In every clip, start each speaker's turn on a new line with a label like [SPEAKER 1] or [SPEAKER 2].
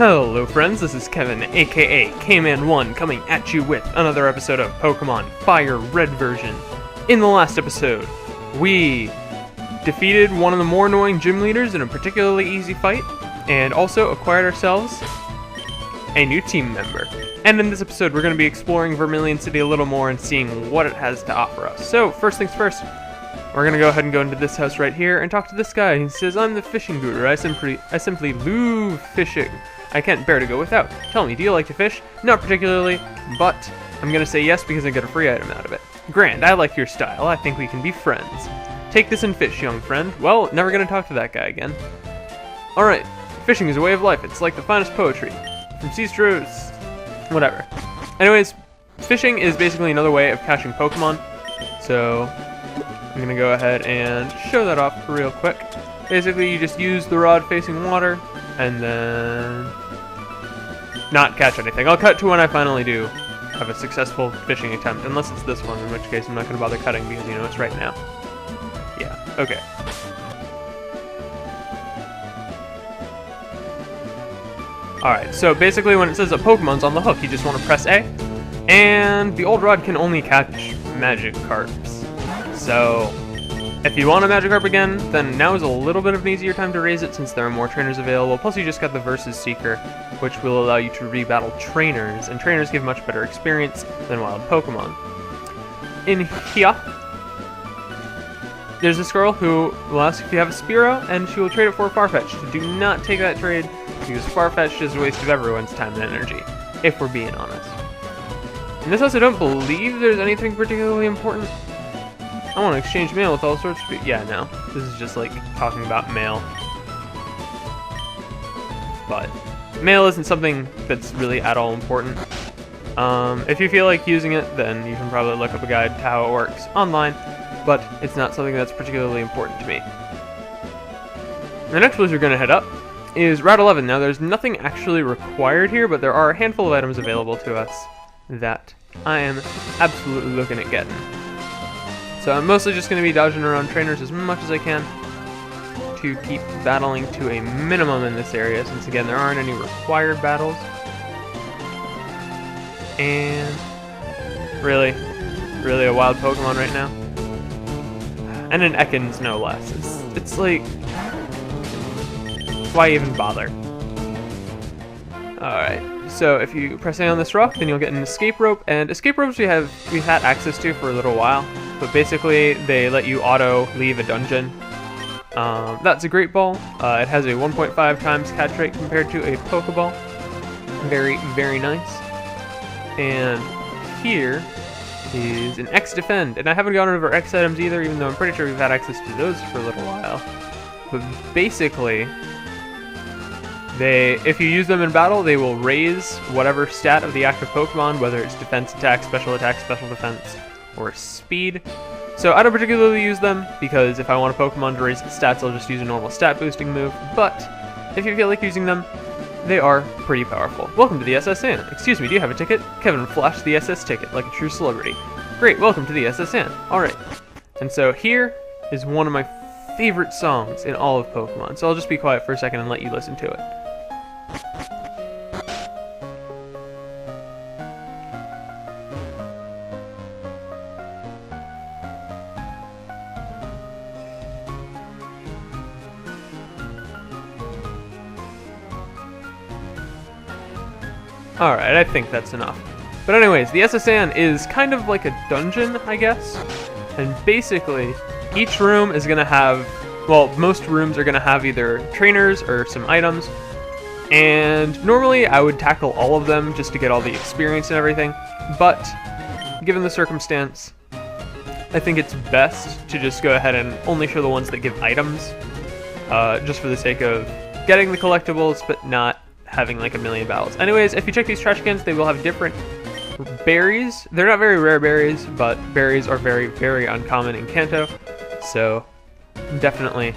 [SPEAKER 1] Hello friends, this is Kevin, aka K-Man1, coming at you with another episode of Pokemon FireRed version. In the last episode, we defeated one of the more annoying gym leaders in a particularly easy fight, and also acquired ourselves a new team member. And in this episode, we're going to be exploring Vermilion City a little more and seeing what it has to offer us. So, first things first, we're going to go ahead and go into this house right here and talk to this guy. He says, I'm the fishing guru. I simply love fishing. I can't bear to go without. Tell me, do you like to fish? Not particularly, but I'm going to say yes because I get a free item out of it. Grand, I like your style. I think we can be friends. Take this and fish, young friend. Well, never going to talk to that guy again. Alright, fishing is a way of life. It's like the finest poetry. From seas to rivers, whatever. Anyways, fishing is basically another way of catching Pokemon. So, I'm going to go ahead and show that off real quick. Basically, you just use the rod facing water, and then not catch anything. I'll cut to when I finally do have a successful fishing attempt, unless it's this one, in which case I'm not going to bother cutting because, you know, it's right now. Yeah, okay. Alright, so basically when it says a Pokemon's on the hook, you just want to press A, and the old rod can only catch Magikarps. So, if you want a Magikarp again, then now is a little bit of an easier time to raise it since there are more trainers available. Plus you just got the Versus Seeker, which will allow you to rebattle trainers, and trainers give much better experience than wild Pokemon. In here, there's this girl who will ask if you have a Spearow, and she will trade it for a Farfetch'd. Do not take that trade, because Farfetch'd is a waste of everyone's time and energy, if we're being honest. In this house, I don't believe there's anything particularly important. I want to exchange mail with all sorts of people. Yeah, no. This is just like talking about mail. But mail isn't something that's really at all important. If you feel like using it, then you can probably look up a guide to how it works online, but it's not something that's particularly important to me. The next place we're going to head up is Route 11. Now, there's nothing actually required here, but there are a handful of items available to us that I am absolutely looking at getting. So I'm mostly just going to be dodging around trainers as much as I can to keep battling to a minimum in this area, since again there aren't any required battles. And really a wild Pokemon right now. And an Ekans no less. It's like, why even bother? Alright. So if you press A on this rock, then you'll get an escape rope, and escape ropes we've had access to for a little while, but basically they let you auto leave a dungeon. That's a great ball. It has a 1.5 times catch rate compared to a Pokeball. Very, very nice. And here is an X Defend, and I haven't gone over X items either, even though I'm pretty sure we've had access to those for a little while. But basically, if you use them in battle, they will raise whatever stat of the active Pokemon, whether it's defense, attack, special defense, or speed. So I don't particularly use them, because if I want a Pokemon to raise its stats, I'll just use a normal stat boosting move. But if you feel like using them, they are pretty powerful. Welcome to the SS Inn. Excuse me, do you have a ticket? Kevin flashed the SS ticket like a true celebrity. Great, welcome to the SS Inn. Alright. And so here is one of my favorite songs in all of Pokemon. So I'll just be quiet for a second and let you listen to it. Alright, I think that's enough. But anyways, the SS Inn is kind of like a dungeon, I guess. And basically, each room is going to have, well, most rooms are going to have either trainers or some items. And normally I would tackle all of them just to get all the experience and everything. But, given the circumstance, I think it's best to just go ahead and only show the ones that give items. Just for the sake of getting the collectibles, but not having like a million battles. Anyways, if you check these trash cans, they will have different berries. They're not very rare berries, but berries are very, very uncommon in Kanto. So, definitely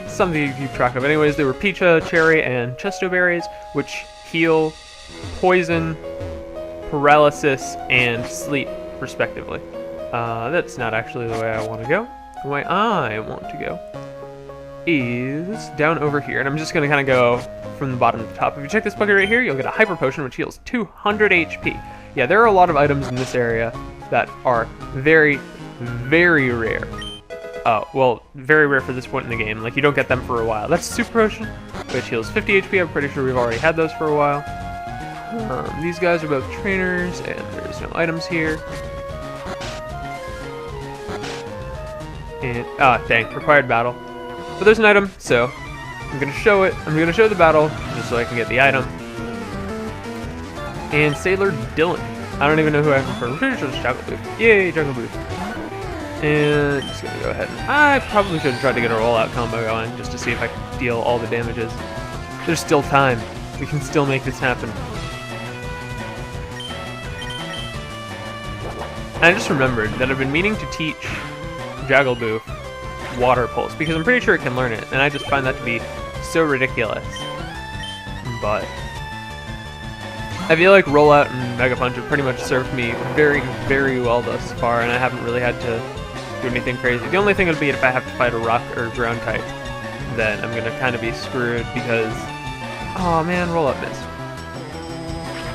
[SPEAKER 1] something to keep track of. Anyways, there were Pecha, Cherry, and Chesto berries, which heal, poison, paralysis, and sleep, respectively. That's not actually the way I want to go. The way I want to go is down over here, and I'm just gonna kind of go from the bottom to the top. If you check this bucket right here, you'll get a hyper potion which heals 200 HP. Yeah, there are a lot of items in this area that are very, very rare. Well, very rare for this point in the game. Like, you don't get them for a while. That's super potion, which heals 50 HP. I'm pretty sure we've already had those for a while. These guys are both trainers, and there's no items here. And, dang, required battle. But there's an item, so I'm gonna show it. I'm gonna show the battle, just so I can get the item. And Sailor Dylan. I don't even know who I have for. I'm pretty sure it's Juggle Booth. Yay, Juggle Booth. And just gonna go ahead. I probably should have tried to get a rollout combo going, just to see if I can deal all the damages. There's still time. We can still make this happen. And I just remembered that I've been meaning to teach Jagglebooth Water Pulse, because I'm pretty sure it can learn it, and I just find that to be so ridiculous. But I feel like Rollout and Mega Punch have pretty much served me very, very well thus far, and I haven't really had to do anything crazy. The only thing would be if I have to fight a rock or ground type, then I'm gonna kind of be screwed because, oh man, Rollout missed.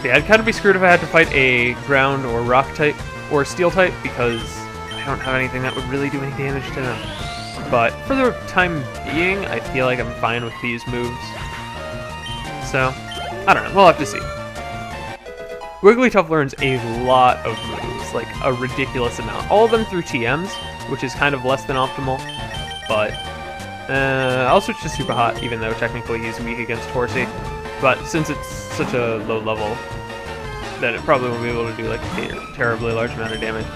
[SPEAKER 1] Yeah, I'd kind of be screwed if I had to fight a ground or rock type or steel type, because I don't have anything that would really do any damage to them. But for the time being, I feel like I'm fine with these moves. So, I don't know, we'll have to see. Wigglytuff learns a lot of moves, like a ridiculous amount. All of them through TMs, which is kind of less than optimal, but I'll switch to Super Hot, even though technically he's weak against Horsey. But since it's such a low level, then it probably won't be able to do like a terribly large amount of damage.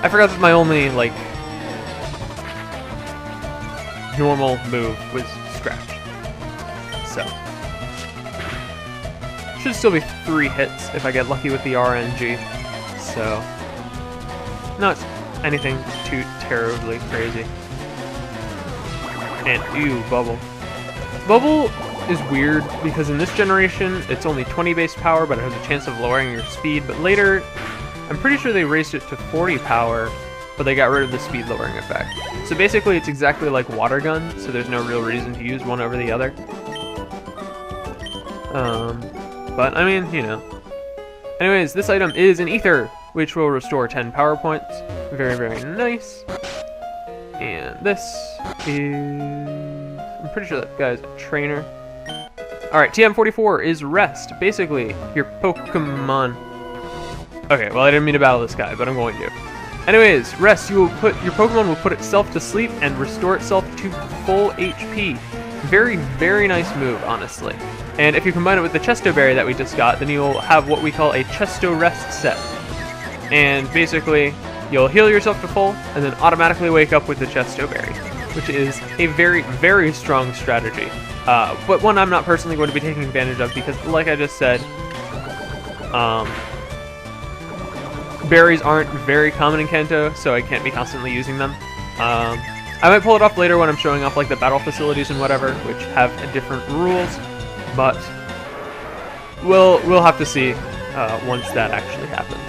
[SPEAKER 1] I forgot that my only, like, normal move was Scratch. So should still be 3 hits if I get lucky with the RNG. So not anything too terribly crazy. And ew, Bubble. Bubble is weird because in this generation it's only 20 base power, but it has a chance of lowering your speed. But later, I'm pretty sure they raised it to 40 power, but they got rid of the speed lowering effect. So basically it's exactly like Water Gun, so there's no real reason to use one over the other. But I mean, you know. Anyways, this item is an Ether, which will restore 10 power points. Very, very nice. And this is... I'm pretty sure that guy's a trainer. Alright, TM44 is Rest. Basically, your Pokemon... Okay, well I didn't mean to battle this guy, but I'm going to. Anyways, Rest, your Pokemon will put itself to sleep and restore itself to full HP. Very, very nice move, honestly. And if you combine it with the Chesto Berry that we just got, then you'll have what we call a Chesto Rest set. And basically, you'll heal yourself to full, and then automatically wake up with the Chesto Berry, which is a very, very strong strategy. But one I'm not personally going to be taking advantage of because, like I just said, berries aren't very common in Kanto, so I can't be constantly using them. I might pull it off later when I'm showing off like the battle facilities and whatever, which have different rules, but we'll have to see once that actually happens.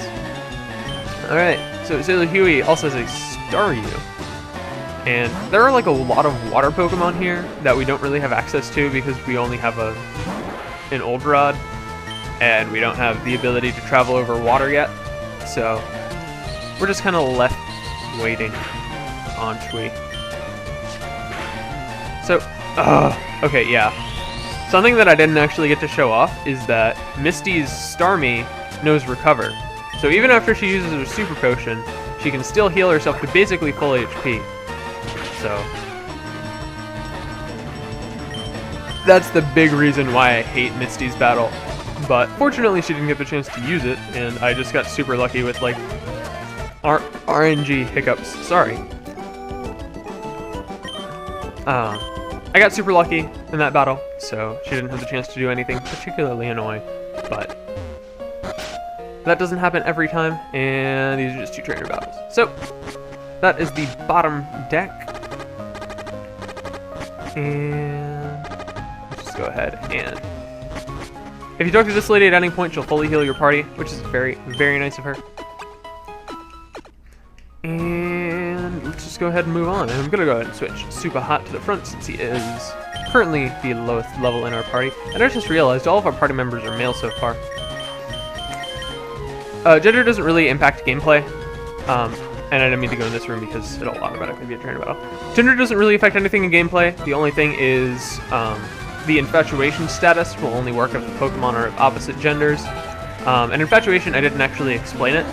[SPEAKER 1] Alright, so Sailor Huey also has a Staryu. And there are like a lot of water Pokemon here that we don't really have access to because we only have an Old Rod, and we don't have the ability to travel over water yet. So we're just kind of left waiting on Shui. So, okay, yeah. Something that I didn't actually get to show off is that Misty's Starmie knows Recover. So even after she uses her Super Potion, she can still heal herself to basically full HP. So that's the big reason why I hate Misty's battle. But fortunately she didn't get the chance to use it, and I just got super lucky with like RNG hiccups. Sorry. I got super lucky in that battle, so she didn't have the chance to do anything particularly annoying. But that doesn't happen every time, and these are just 2 trainer battles. So that is the bottom deck. And let's just go ahead and... If you talk to this lady at any point, she'll fully heal your party, which is very, very nice of her. And let's just go ahead and move on. And I'm gonna go ahead and switch Super Hot to the front since he is currently the lowest level in our party. And I just realized all of our party members are male so far. Gender doesn't really impact gameplay. And I didn't mean to go in this room because it'll automatically be a trainer battle. Gender doesn't really affect anything in gameplay. The only thing is the infatuation status will only work if the Pokemon are of opposite genders. And infatuation, I didn't actually explain it.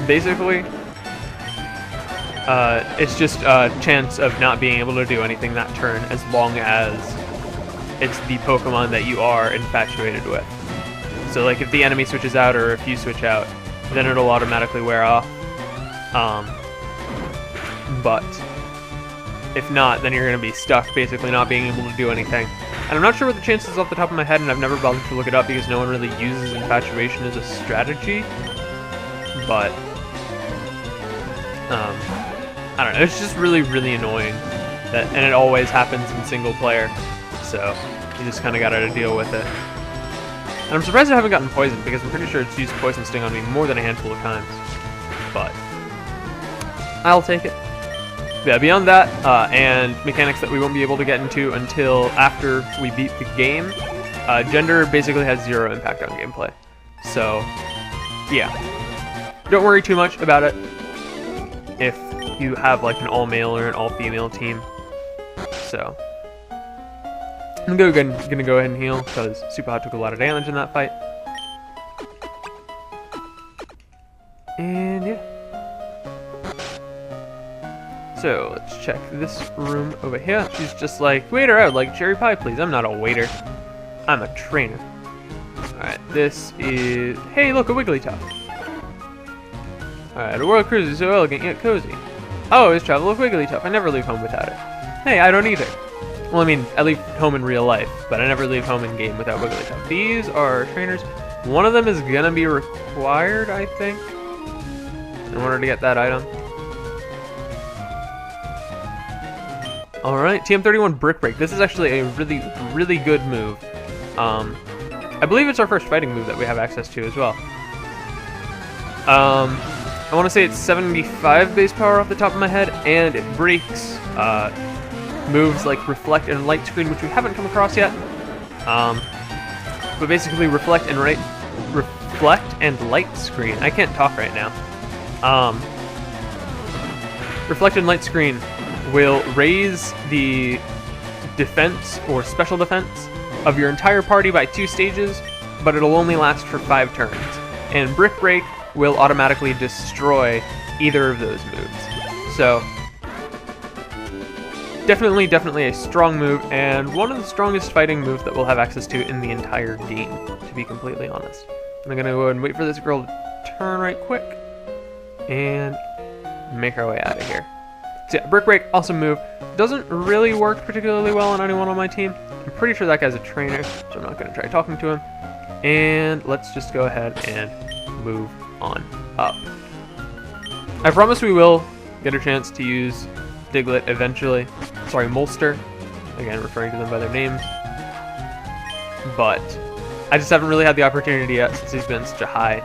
[SPEAKER 1] Basically, it's just a chance of not being able to do anything that turn as long as it's the Pokemon that you are infatuated with. So like if the enemy switches out or if you switch out, then it'll automatically wear off. But if not, then you're going to be stuck basically not being able to do anything. And I'm not sure what the chances off the top of my head, and I've never bothered to look it up because no one really uses infatuation as a strategy. But I don't know, it's just really, really annoying that, and it always happens in single player, so you just kind of gotta deal with it. And I'm surprised I haven't gotten poisoned because I'm pretty sure it's used Poison Sting on me more than a handful of times, but I'll take it. Yeah, beyond that, and mechanics that we won't be able to get into until after we beat the game, gender basically has zero impact on gameplay. So, yeah. Don't worry too much about it if you have like an all-male or an all-female team. So, I'm gonna go ahead and heal because Super Hot took a lot of damage in that fight. And yeah. So, let's check this room over here. She's just like, waiter, I would like cherry pie, please. I'm not a waiter. I'm a trainer. Alright, this is... Hey, look, a Wigglytuff. Alright, a World Cruise is so elegant yet cozy. I always travel with Wigglytuff. I never leave home without it. Hey, I don't either. Well, I mean, I leave home in real life, but I never leave home in game without Wigglytuff. These are trainers. One of them is gonna be required, I think, in order to get that item. Alright, TM31 Brick Break. This is actually a really, really good move. I believe it's our first fighting move that we have access to as well. I want to say it's 75 base power off the top of my head, and it breaks moves like Reflect and Light Screen, which we haven't come across yet. But basically, Reflect and Light Screen. I can't talk right now. Reflect and Light Screen will raise the defense or special defense of your entire party by 2 stages, but it'll only last for 5 turns. And Brick Break will automatically destroy either of those moves. So, definitely a strong move, and one of the strongest fighting moves that we'll have access to in the entire game, to be completely honest. I'm gonna go ahead and wait for this girl to turn right quick, and make our way out of here. So yeah, Brick Break, awesome move. Doesn't really work particularly well on anyone on my team. I'm pretty sure that guy's a trainer, so I'm not gonna try talking to him. And let's just go ahead and move on up. I promise we will get a chance to use Diglett eventually. Sorry, Molster. Again, referring to them by their names. But I just haven't really had the opportunity yet since he's been such a high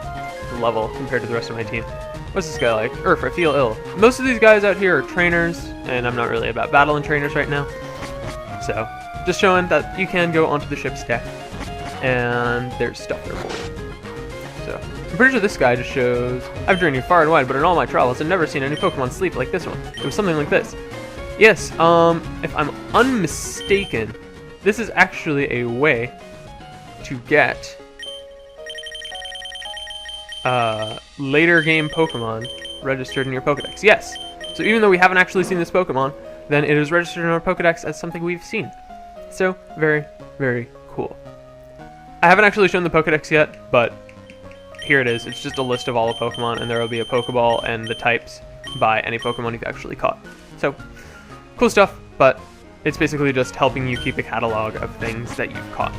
[SPEAKER 1] level compared to the rest of my team. What's this guy like? Urf, I feel ill. Most of these guys out here are trainers, and I'm not really about battling trainers right now. So, just showing that you can go onto the ship's deck, and there's stuff there for you. So, I'm pretty sure this guy just shows, I've journeyed far and wide, but in all my travels, I've never seen any Pokemon sleep like this one. It was something like this. Yes, if I'm unmistaken, this is actually a way to get later game Pokemon registered in your Pokedex. Yes! So even though we haven't actually seen this Pokemon, then it is registered in our Pokedex as something we've seen. So, very, very cool. I haven't actually shown the Pokedex yet, but here it is. It's just a list of all the Pokemon, and there will be a Pokeball and the types by any Pokemon you've actually caught. So, cool stuff, but it's basically just helping you keep a catalog of things that you've caught.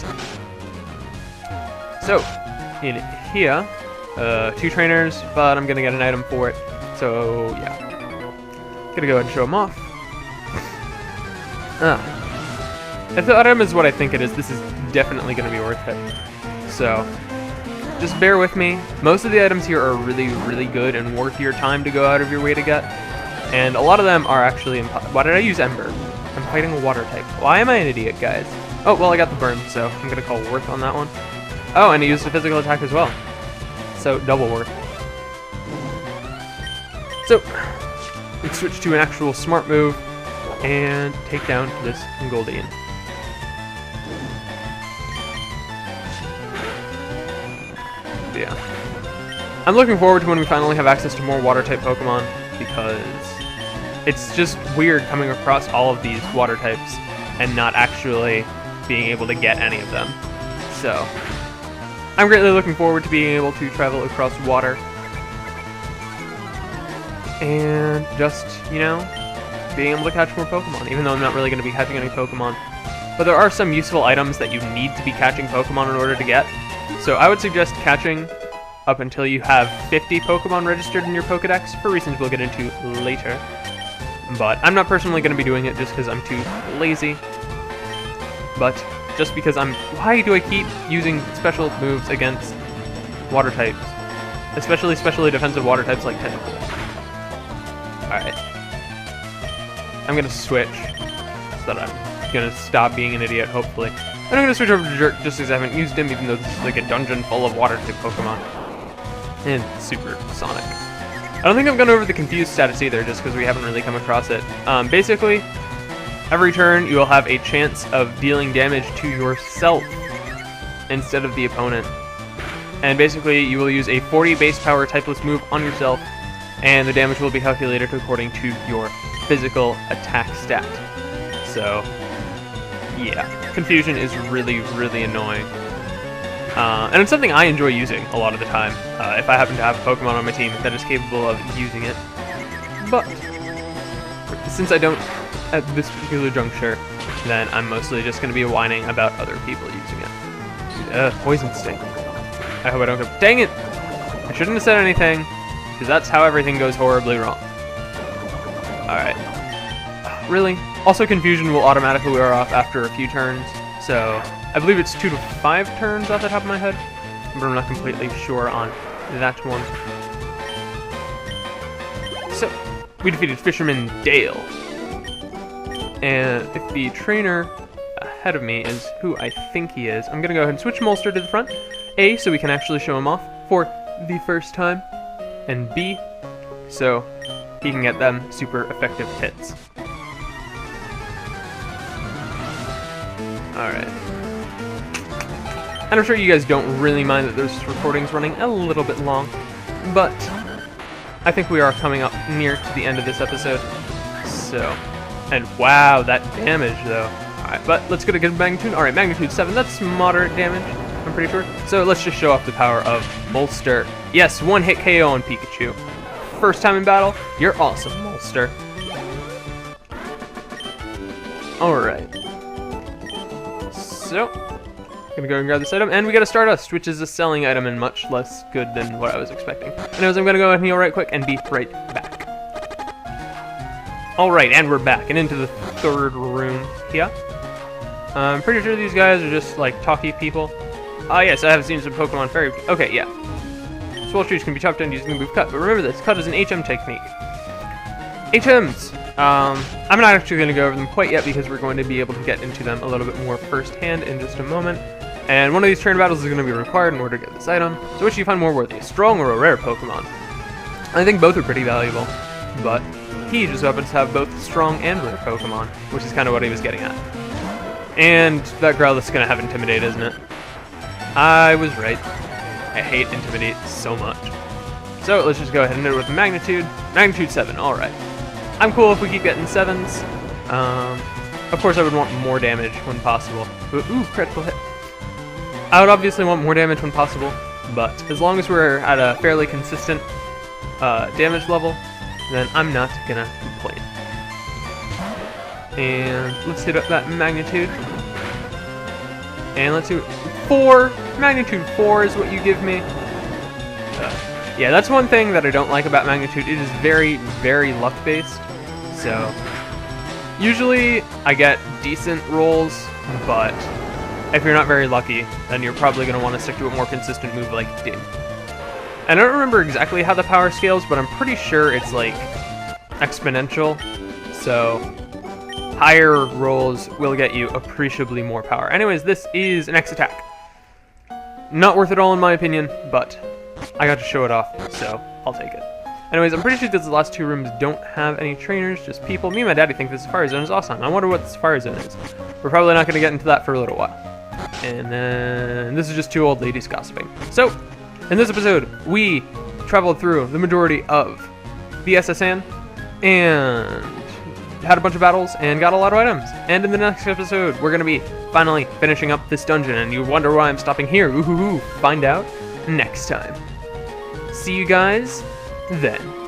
[SPEAKER 1] So, in here, 2 trainers, but I'm gonna get an item for it. So, yeah. Gonna go ahead and show them off. If the item is what I think it is, this is definitely gonna be worth it. So, just bear with me. Most of the items here are really, really good and worth your time to go out of your way to get. And a lot of them are actually... Why did I use Ember? I'm fighting a water type. Why am I an idiot, guys? Oh, well, I got the burn, so I'm going to call Worth on that one. Oh, and he used a physical attack as well. So, double Worth. So, let's switch to an actual smart move and take down this Goldian. Yeah. I'm looking forward to when we finally have access to more water-type Pokemon, because it's just weird coming across all of these water types and not actually being able to get any of them. So, I'm greatly looking forward to being able to travel across water and just, you know, being able to catch more Pokemon, even though I'm not really going to be catching any Pokemon. But there are some useful items that you need to be catching Pokemon in order to get. So I would suggest catching up until you have 50 Pokemon registered in your Pokedex, for reasons we'll get into later. But I'm not personally going to be doing it just because I'm too lazy. But just because why do I keep using special moves against water types? Especially defensive water types like Tentacle. Alright. I'm going to switch so that I'm going to stop being an idiot, hopefully. And I'm going to switch over to Jerk just because I haven't used him, even though this is like a dungeon full of water type Pokemon. And Super Sonic. I don't think I've gone over the Confused status either, just because we haven't really come across it. Basically, every turn you will have a chance of dealing damage to yourself instead of the opponent. And basically, you will use a 40 base power typeless move on yourself, and the damage will be calculated according to your physical attack stat. So, yeah. Confusion is really, really annoying. And it's something I enjoy using a lot of the time, if I happen to have a Pokemon on my team that is capable of using it. But, since I don't at this particular juncture, then I'm mostly just going to be whining about other people using it. Poison Sting. I hope I don't go... Dang it! I shouldn't have said anything, because that's how everything goes horribly wrong. Alright. Really? Also, Confusion will automatically wear off after a few turns, so I believe it's 2 to 5 turns off the top of my head, but I'm not completely sure on that one. So, we defeated Fisherman Dale. And if the trainer ahead of me is who I think he is, I'm going to go ahead and switch Molster to the front. A, so we can actually show him off for the first time, and B, so he can get them super effective hits. Alright. And I'm sure you guys don't really mind that this recording's running a little bit long, but I think we are coming up near to the end of this episode. So, and wow, that damage though. Alright, but let's get a good magnitude. Alright, magnitude 7, that's moderate damage, I'm pretty sure. So let's just show off the power of Molster. Yes, one hit KO on Pikachu. First time in battle, you're awesome, Molster. Alright. So, gonna go and grab this item, and we got a Stardust, which is a selling item and much less good than what I was expecting. Anyways, I'm gonna go ahead and heal right quick and be right back. Alright, and we're back, and into the third room here. I'm pretty sure these guys are just, like, talky people. Ah, yes, I have seen some Pokemon Fairy... Okay, yeah. Swell trees can be chopped down using the move Cut, but remember this, Cut is an HM technique. HMs! I'm not actually going to go over them quite yet because we're going to be able to get into them a little bit more firsthand in just a moment. And one of these trainer battles is going to be required in order to get this item. So which do you find more worthy, a strong or a rare Pokemon? I think both are pretty valuable, but he just happens to have both strong and rare Pokemon, which is kind of what he was getting at. And that Growlithe's going to have Intimidate, isn't it? I was right. I hate Intimidate so much. So let's just go ahead and hit it with Magnitude. Magnitude 7, alright. I'm cool if we keep getting 7s. Of course I would want more damage when possible. Ooh, critical hit. I would obviously want more damage when possible, but as long as we're at a fairly consistent damage level, then I'm not gonna complain. And let's hit up that Magnitude. And let's do 4. Magnitude 4 is what you give me. Yeah, that's one thing that I don't like about Magnitude. It is very, very luck-based. So, usually I get decent rolls, but If you're not very lucky, then you're probably going to want to stick to a more consistent move like Din. And I don't remember exactly how the power scales, but I'm pretty sure it's like exponential. So higher rolls will get you appreciably more power. Anyways, this is an X attack. Not worth it all in my opinion, but I got to show it off, so I'll take it. Anyways, I'm pretty sure that the last two rooms don't have any trainers, just people. Me and my daddy think this fire zone is awesome. I wonder what this fire zone is. We're probably not going to get into that for a little while. And then this is just two old ladies gossiping. So, in this episode, we traveled through the majority of the SSN and had a bunch of battles and got a lot of items. And in the next episode, we're going to be finally finishing up this dungeon. And you wonder why I'm stopping here. Ooh, find out next time. See you guys then.